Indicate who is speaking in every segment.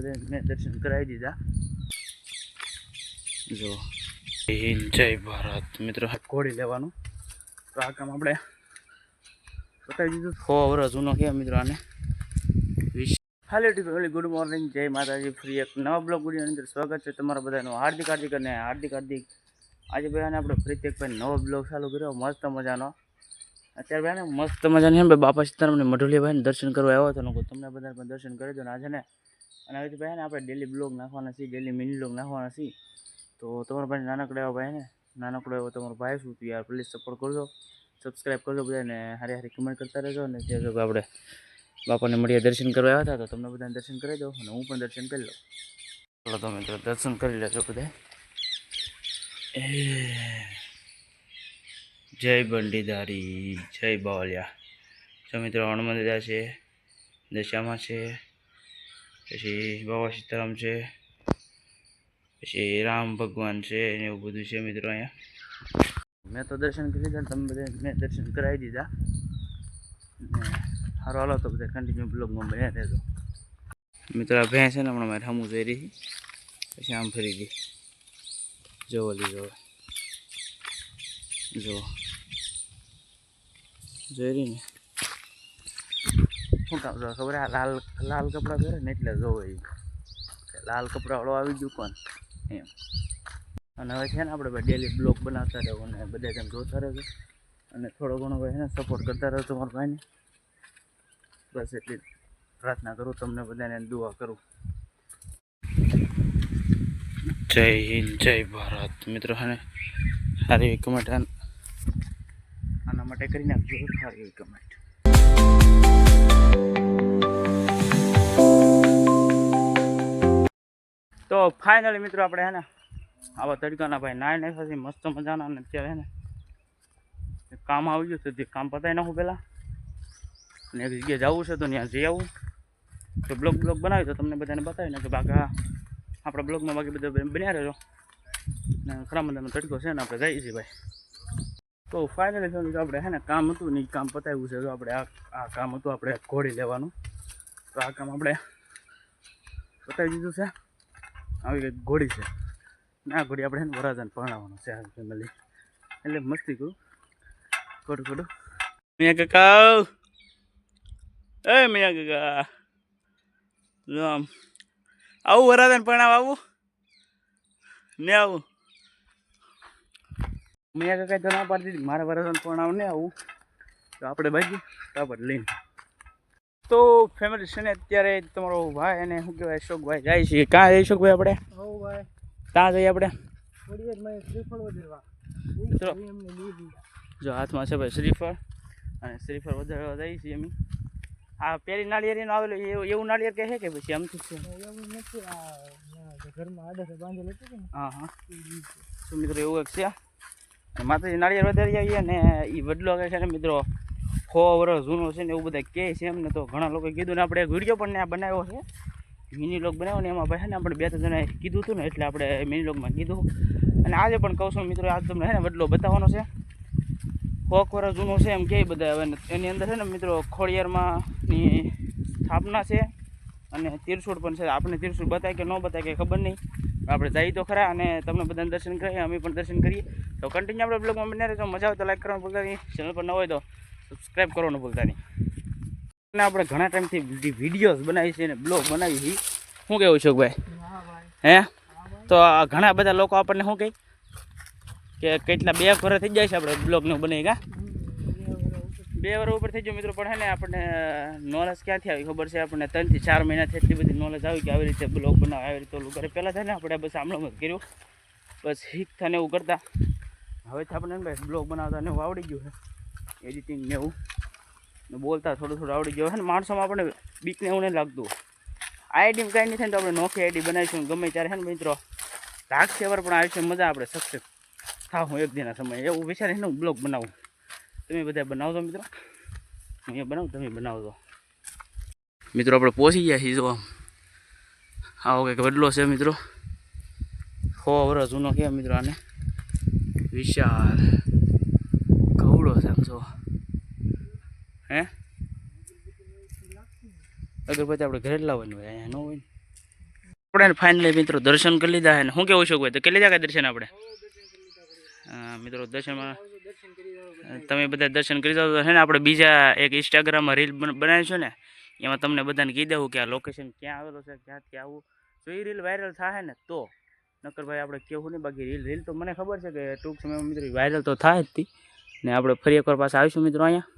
Speaker 1: બધા મેં દર્શન કરાવી દીધા. જો જય ભારત મિત્રો, ઘોડી લેવાનું તો આ કામ આપણે બતાવી દીધું. 100 વર્ષ જૂનો કે મિત્રો આને. હેલો ટીપી, ગુડ મોર્નિંગ, જય માતાજી. ફ્રી એક નવા બ્લોગ વિડીયોની અંદર સ્વાગત છે તમારા બધાનું. હાર્દિક અને હાર્દિક આજે ભાઈ આને આપણે પ્રત્યેકભાઈ નવો બ્લોગ ચાલુ કર્યો, મસ્ત મજાનો. અત્યારે ભાઈ ને મસ્ત મજાની એમ બાપા સીતારામને મઢુલિયા ભાઈને દર્શન કરવા આવ્યો હતો. તમને બધા પણ દર્શન કરી દો ને આજે ને. અને હવે ભાઈ ને આપણે ડેલી બ્લોગ નાખવાના છીએ, ડેલી મિની બ્લોગ નાખવાના છીએ. તો તમારા ભાઈ નાનકડો એવો ભાઈ ને, નાનકડો એવો તમારો ભાઈ શું યાર, પ્લીઝ સપોર્ટ કરજો, સબસ્ક્રાઈબ કરજો બધાને, હારી હારી કમેન્ટ કરતા રહેજો. અને જે આપણે બાપાને મળીએ દર્શન કરવા આવ્યા હતા, તો તમને બધાને દર્શન કરી દો અને હું પણ દર્શન કરી લઉં. ચાલો તમે મિત્રો દર્શન કરી લેજો બધા. જય બંડીધારી, જય બાવલિયા. જો મિત્રો હનુમાન દાદા છે, દશામાં છે, પછી બાબા સીતારામ છે, પછી રામ ભગવાન છે ને એવું બધું છે મિત્રો અહીંયા. મેં તો દર્શન કરી દીધા, તમે બધા મેં દર્શન કરાવી દીધા. સારો હાલો તો બધા કન્ટિન્યુ બ્લોગમાં બન્યા રહેજો મિત્રો. આ ભેંસ છે ને હમણાં મારે હમું જઈ રહી, પછી આમ ફરી ગઈ. જોવો લીધો, જો જોઈ રહી ને શું કામ જો ખબર, આ લાલ લાલ કપડાં પહેરે ને એટલે જોવો એ લાલ કપડાવાળો આવી ગયું કોણ એમ. અને હવે છે ને આપણે ભાઈ ડેલી બ્લોગ બનાવતા રહો અને બધા તેમ જોતા રહેજો અને થોડો ઘણો ભાઈ છે ને સપોર્ટ કરતા રહો તમારા ભાઈને. બસ એટલી પ્રાર્થના કરું તમને બધાને, દુઆ કરું. જય હિન્દ, જય ભારત મિત્રો. અને સારી એવી કમેન્ટ આના માટે કરી નાખજો, સારી એવી કમેન્ટ. તો ફાઇનલી મિત્રો આપણે હે ને આવા તડકાના ભાઈ નાય નાખ્યા મસ્ત મજાના. અને અત્યારે હે ને કામ આવી ગયું છે, તે કામ પતાવી નાખું પહેલાં. અને એક જગ્યાએ જવું છે તો ત્યાં જઈ આવું. તો બ્લોગ બનાવી તો તમને બધાને બતાવી ને કે બાકી આપણા બ્લોગમાં બાકી બધા બન્યા રહેજો. ને ખરા મજાનો તડકો છે ને આપણે જઈએ છીએ ભાઈ. તો ફાઇનલી સમજો આપણે હે ને કામ હતું ને એ કામ પતાવ્યું છે. તો આપણે આ કામ હતું આપણે ઘોડી લેવાનું, તો આ કામ આપણે પતાવી દીધું છે. આવી કંઈક ઘોડી છે ને આ ઘોડી આપણે એને વરાજાને પરણાવવાનું છે આ ફેમિલી. એટલે મસ્તી કરું ખોટું મિયા કાકા, એ મિયા કાકા જો આમ આવું વરાજાને પરણાવ આવું ને આવું. મિયા કાકા તો ના પાડી દીધી, મારા વરાજાને પરણાવ ને આવું. તો આપણે ભાગી કાપડ લઈને. તો ફેમિલી છે ને અત્યારે તમારો ભાઈ અને શું કહેવાય અશોકભાઈ જાય છે. કાં જાય અશોકભાઈ આપણે? ત્યાં જઈએ આપણે મિત્રો. જો હાથમાં છે ભાઈ શ્રીફળ, અને શ્રીફળ વધારવા જઈએ છીએ અમે. આ પેલી નાળિયેરીનું આવેલું એવું નાળિયેર કહે છે કે પછી આમથી છે? હા હા શું મિત્રો એવું એક છે. માતાજી નાળિયેર વધારી આવીએ ને એ વડલો કહે છે ને મિત્રો 100 વર્ષ જૂનો છે ને એવું બધા કહે છે એમને. તો ઘણા લોકોએ કીધું ને આપણે વિડીયો પણ ત્યાં બનાવ્યો છે, મિની લોગ બનાવ્યો ને એમાં ભાઈ છે ને આપણે 2-3 જણાએ કીધું હતું ને એટલે આપણે મિની લોગમાં કીધું. અને આજે પણ કહું છું મિત્રો, આજ તમને છે ને વડલો બતાવવાનો છે. 100 વર્ષ જૂનો છે એમ કહે બધા. હવે એની અંદર છે ને મિત્રો ખોડિયારમાંની સ્થાપના છે અને તીરસુળ પણ છે. આપણે તીરસુળ બતાય કે ન બતાય કે ખબર નહીં, આપણે જઈએ તો ખરા અને તમને બધાને દર્શન કરીએ, અમે પણ દર્શન કરીએ. તો કન્ટિન્યુ આપણે બ્લોગમાં બન્યા રહેજો. મજા આવે તો લાઈક કરવાનું ભૂલતા નહીં, ચેનલ પર ન હોય તો સબસ્ક્રાઈબ કરવાનું ભૂલતા નહીં. અને આપણે ઘણા ટાઈમથી વિડીયોઝ બનાવી છે અને બ્લોગ બનાવી છે. શું કહેવું છે ભાઈ? હે તો ઘણા બધા લોકો આપણને શું કહે કે કેટલા 2 વર્ષ થઈ જાય છે આપણે બ્લોગનું બનાવી કા 2 વર્ષ ઉપર થઈ ગયો મિત્રો. પણ હે ને આપણને નોલેજ ક્યાંથી આવી ખબર છે? આપણને 3 થી 4 મહિનાથી એટલી બધી નોલેજ આવી કે આવી રીતે બ્લોગ બનાવે, આવી રીતે ઓલું કરે. પહેલાં થાય ને આપણે બસ આમણું જ કર્યું, બસ શીખતા ને એવું કરતા. હવેથી આપણને ભાઈ બ્લોગ બનાવતા ને એવું આવડી ગયું છે, એડિટિંગ ને એવું ને બોલતા થોડું આવડી ગયું છે ને. માણસોમાં આપણને બીકને એવું નહીં લાગતું. આઈડીમાં કાંઈ નહીં થાય તો આપણે નોખી આઈડી બનાવીશું ગમે ત્યારે છે ને મિત્રો. લાગશે વાર પણ આવશે મજા, આપણે સક્સેસ થાઉં એક દિનના સમય એવું વિચારીને હું બ્લોગ બનાવું. તમે બધા બનાવજો મિત્રો, હું એ બનાવું તમે બનાવજો મિત્રો. આપણે પહોંચી ગયા છીએ. જો આવો કંઈક વડલો છે મિત્રો, 100 વર્ષ જૂનો કે મિત્રો. આને વિશાળ કવડો છે આમ જો. હે અગરબત્તી આપણે ઘરે જ લાવવાની હોય, અહીંયા ન હોય ને. આપણે ફાઇનલી મિત્રો દર્શન કરી લીધા છે ને શું કેવું છું કોઈ તો કરી લીધા કે દર્શન આપણે મિત્રો દર્શનમાં તમે બધા દર્શન કરી દો છે ને આપણે બીજા એક ઇન્સ્ટાગ્રામમાં રીલ બનાવીશું ને એમાં તમને બધાને કહી દેવું કે આ લોકેશન ક્યાં આવેલું છે ક્યાંથી આવું તો એ રીલ વાયરલ થાય ને તો નકર ભાઈ આપણે કેવું નહીં બાકી રીલ તો મને ખબર છે કે ટૂંક સમયમાં મિત્રો વાયરલ તો થાય જ હતી ને આપણે ફરી એકવાર પાસે આવીશું મિત્રો અહીંયા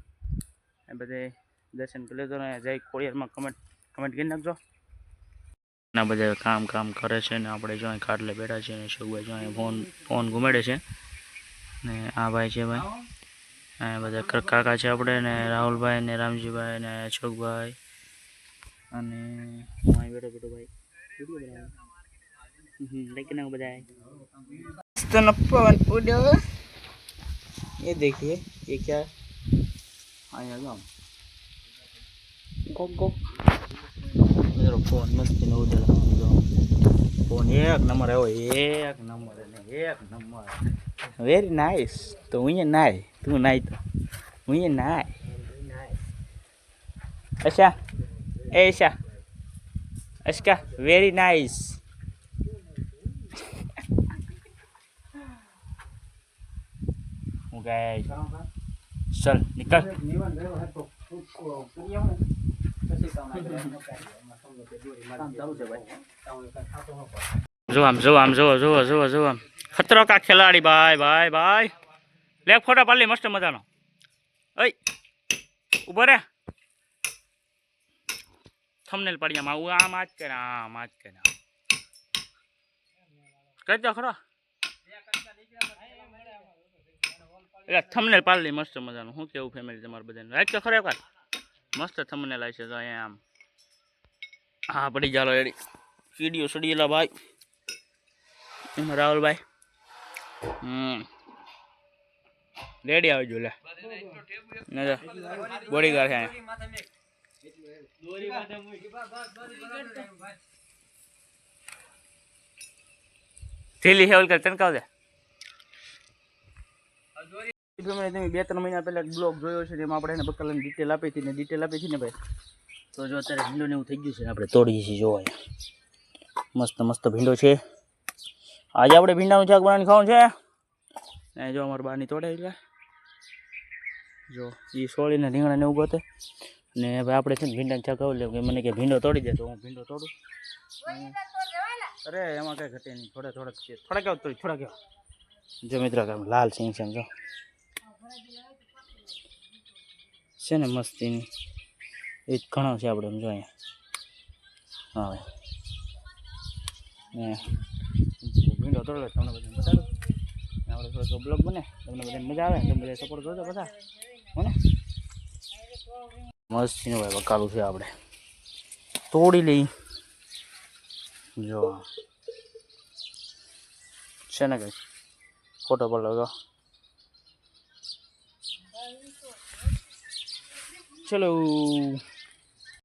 Speaker 1: એ બધે દર્શન કરી લેજો ને જય ખોડિયારમાં કમેન્ટ કરી નાખજો ના બધા કામ કરે છે ને આપણે જો ખાટલે બેઠા છે ને શોકભાઈ જો ફોન ઘુમાડે છે ને આ ભાઈ છે ભાઈ આ બધા કાકા છે આપણે ને રાહુલભાઈ ને રામજીભાઈ ને અશોકભાઈ અને હું અહીં બેઠો ભાઈ બધા पवन उड़ो ये देखिए ये क्या आया जाओ गो मेरा फोन मस्त न उधर फोन एक नंबर है वो एक नंबर वेरी नाइस तो मुझे नाई तू नाई तो मुझे नाई अच्छा ऐसा अच्छा वेरी नाइस गए चल निकल जो आम खतरो का खिलाड़ी भाई लेग फोटो पाली मस्त मजा नो उभो रे थंबनेल पड़ी आम आज के कर दो खरो એટલે થંબનેલ પાડી મસ્ત મજાનું શું કેવું ફેમિલી તમારે બધાને રાઈટ તો ખરેખર મસ્ત થંબનેલ આવી છે તો અહીંયા આમ હા પડી ચાલો એડી વિડીયો સડીએલા ભાઈ એમાં રાહુલભાઈ રેડી આવજો લે બોડીગાર્ડ છે થેલી હેવલ કર તનકાવ દે તમે 2-3 મહિના પહેલા બ્લોગ જોયો છે એમાં આપણે એને બકાલાની ડિટેલ આપી હતી ને ભાઈ તો જો અત્યારે ભીંડોને એવું થઈ ગયું છે ને આપણે તોડીએ છીએ જો અહીંયા મસ્ત ભીંડો છે આજે આપણે ભીંડાનું શાક બનાવીને ખાવાનું છે ને જો અમારા બારની તોડે એટલે જો એ સોળીને રીંગણાને એવું ગોતે ને ભાઈ આપણે છે ને ભીંડાનું શાક ખાવું લેવું કે મને કે ભીંડો તોડી દે તો હું ભીંડો તોડું અરે એમાં કંઈ ઘટે નહીં થોડા કેવા જો મિત્રો લાલ સિંગ છે જો છે ને મસ્તીની એ જ ઘણો છે આપણે એમ જો અહીંયા હા ભીંડો તોડે તમને બધાને બતાડું આપણે થોડો બ્લોગ બને તમને બધાને મજા આવે તમે બધા સપોર્ટ કરજો બધા હો ને મસ્તીનું ભાઈ બકાલું છે આપણે તોડી લઈ જો છે ને કંઈ ફોટો પર લગો ચલો